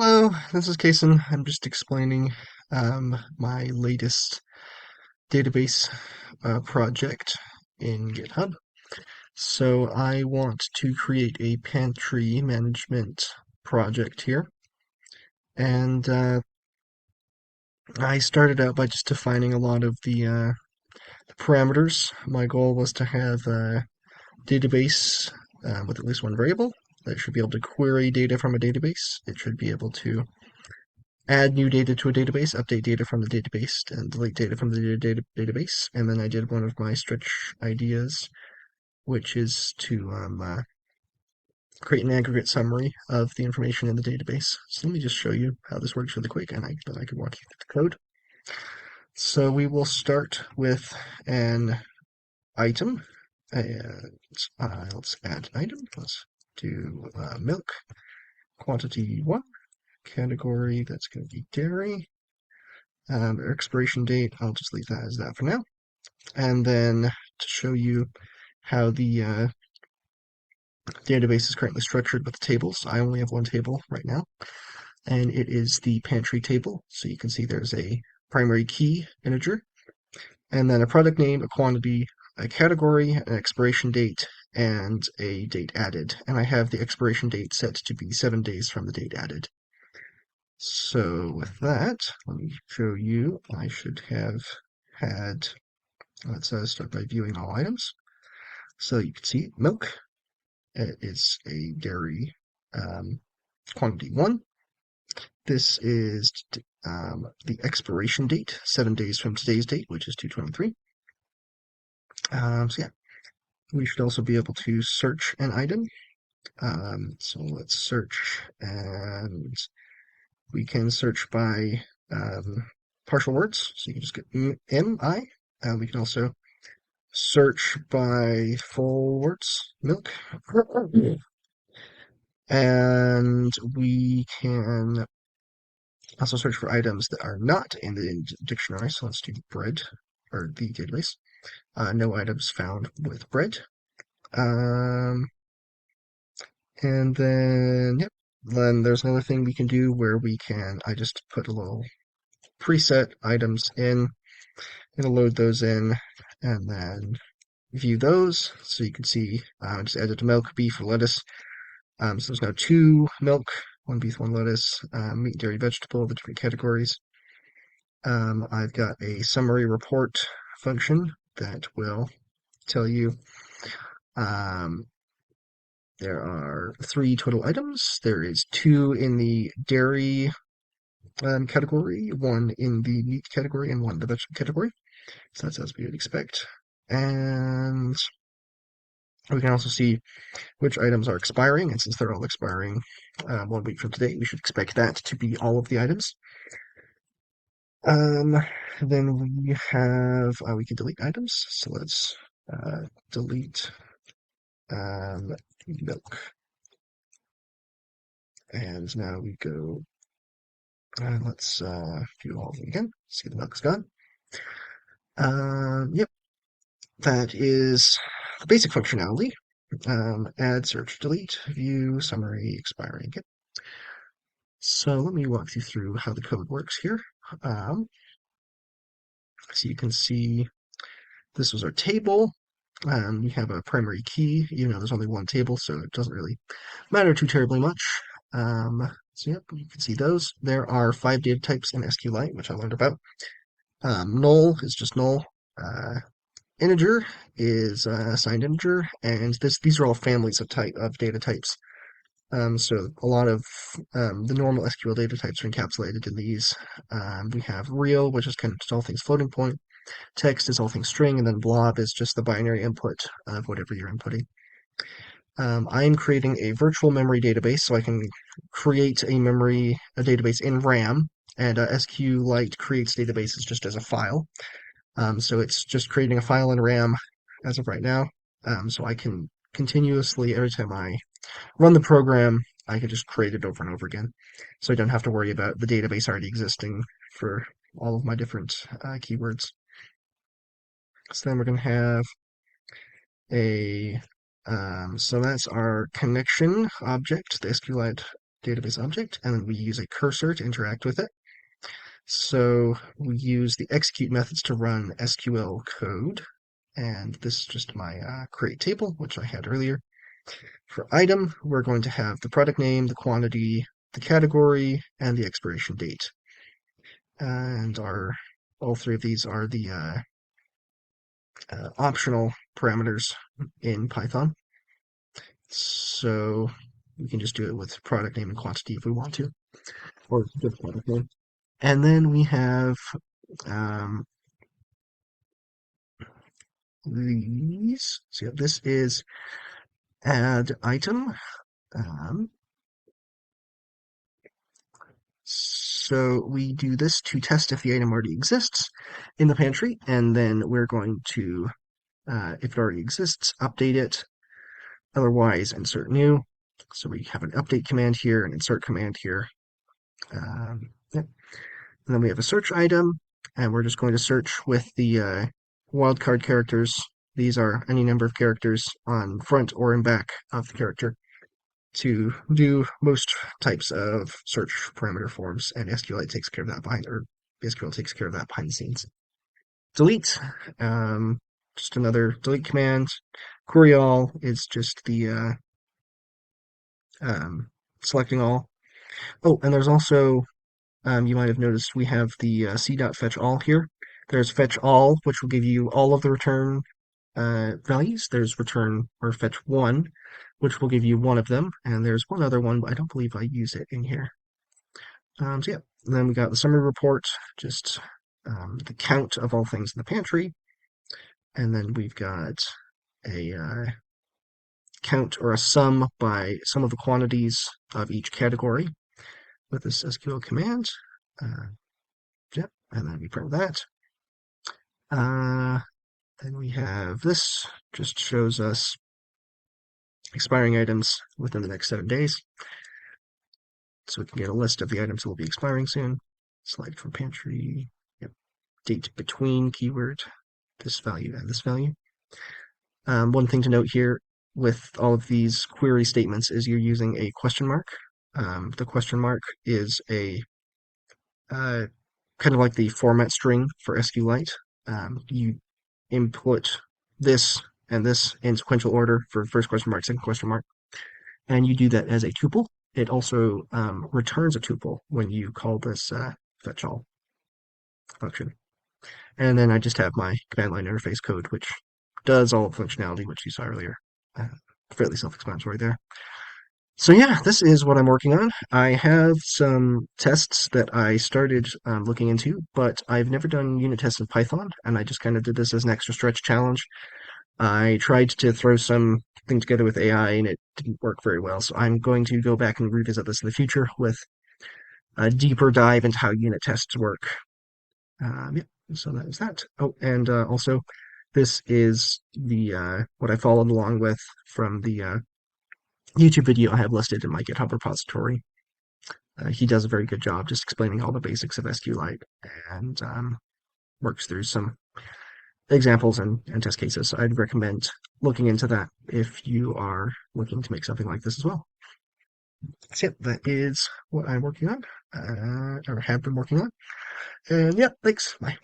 Hello, this is Kason. I'm just explaining my latest database project in GitHub. So I want to create a pantry management project here. And I started out by just defining a lot of the parameters. My goal was to have a database with at least one variable that should be able to query data from a database. It should be able to add new data to a database, update data from the database, and delete data from the database. And then I did one of my stretch ideas, which is to create an aggregate summary of the information in the database. So let me just show you how this works really quick, and then I can walk you through the code. So we will start with an item, and let's add an item. Let's do milk, quantity 1, category, that's going to be dairy. Expiration date, I'll just leave that as that for now. And then to show you how the database is currently structured with the tables, I only have one table right now, and it is the pantry table. So you can see there's a primary key integer, and then a product name, a quantity, a category, an expiration date, and a date added. And I have the expiration date set to be 7 days from the date added. So with that, let me show you, I should have had, let's start by viewing all items. So you can see milk is a dairy quantity 1. This is the expiration date, 7 days from today's date, which is 2/23. So yeah, we should also be able to search an item. So let's search, and we can search by partial words. So you can just get MI. We can also search by full words, milk. And we can also search for items that are not in the dictionary. So let's do bread, or the database. No items found with bread. Um, and then, yep. Then there's another thing we can do where I just put a little preset items in. It'll load those in and then view those. So you can see I just added milk, beef, or lettuce. So there's now 2 milk, 1 beef, 1 lettuce, meat, dairy, vegetable, the different categories. I've got a summary report function that will tell you um, there are 3 total items. There is 2 in the dairy category, 1 in the meat category, and 1 in the vegetable category. So that's as we would expect. And we can also see which items are expiring, and since they're all expiring 1 week from today, we should expect that to be all of the items. Um, then we have, we can delete items, so let's delete milk. And now we go, let's view all of them again, see the milk's gone. Yep, that is the basic functionality. Add, search, delete, view, summary, expiring. Yep. So let me walk you through how the code works here. So you can see this was our table. We have a primary key, even though there's only one table, so it doesn't really matter too terribly much. So yep, you can see those. There are 5 data types in SQLite, which I learned about. Null is just null. Integer is assigned integer, and these are all families of data types. So a lot of the normal SQL data types are encapsulated in these. We have real, which is kind of just all things floating point. Text is all things string, and then blob is just the binary input of whatever you're inputting. I'm creating a virtual memory database, so I can create a database in RAM, and SQLite creates databases just as a file. So it's just creating a file in RAM as of right now. So I can continuously, every time I run the program, I can just create it over and over again. So I don't have to worry about the database already existing for all of my different keywords. So then we're going to have so that's our connection object, the SQLite database object, and then we use a cursor to interact with it. So we use the execute methods to run SQL code, and this is just my create table, which I had earlier. For item, we're going to have the product name, the quantity, the category, and the expiration date. And all three of these are the optional parameters in Python. So we can just do it with product name and quantity if we want to, or just product name. And then we have um, these. So this is add item. Um, so we do this to test if the item already exists in the pantry, and then we're going to, if it already exists, update it. Otherwise, insert new. So we have an update command here, an insert command here. Yep. And then we have a search item, and we're just going to search with the wildcard characters. These are any number of characters on front or in back of the character to do most types of search parameter forms, and SQLite takes care of that SQL takes care of that behind the scenes. Delete, just another delete command. Query all is just the selecting all. Oh, and there's also, you might have noticed we have the c.fetchAll here. There's fetch all, which will give you all of the return values. There's return or fetch one, which will give you one of them. And there's one other one, but I don't believe I use it in here. So yeah, and then we got the summary report, just the count of all things in the pantry. And then we've got a count or a sum by some of the quantities of each category with this SQL command. Yep, and then we print that. Then we have this, just shows us expiring items within the next 7 days. So we can get a list of the items that will be expiring soon. Select from pantry. Yep. Date between keyword, this value and this value. One thing to note here with all of these query statements is you're using a question mark. The question mark is a kind of like the format string for SQLite. You input this and this in sequential order for first question mark, second question mark, and you do that as a tuple. It also returns a tuple when you call this fetch all function. And then I just have my command line interface code, which does all the functionality which you saw earlier. Fairly self-explanatory there. So yeah, this is what I'm working on. I have some tests that I started looking into, but I've never done unit tests in Python, and I just kind of did this as an extra stretch challenge. I tried to throw something together with AI, and it didn't work very well. So I'm going to go back and revisit this in the future with a deeper dive into how unit tests work. Yeah, so that is that. Oh, and also, this is the what I followed along with from the YouTube video I have listed in my GitHub repository. He does a very good job just explaining all the basics of SQLite and works through some examples and test cases. So I'd recommend looking into that if you are looking to make something like this as well. So yeah, that is what I'm working on, or have been working on. And yeah, thanks. Bye.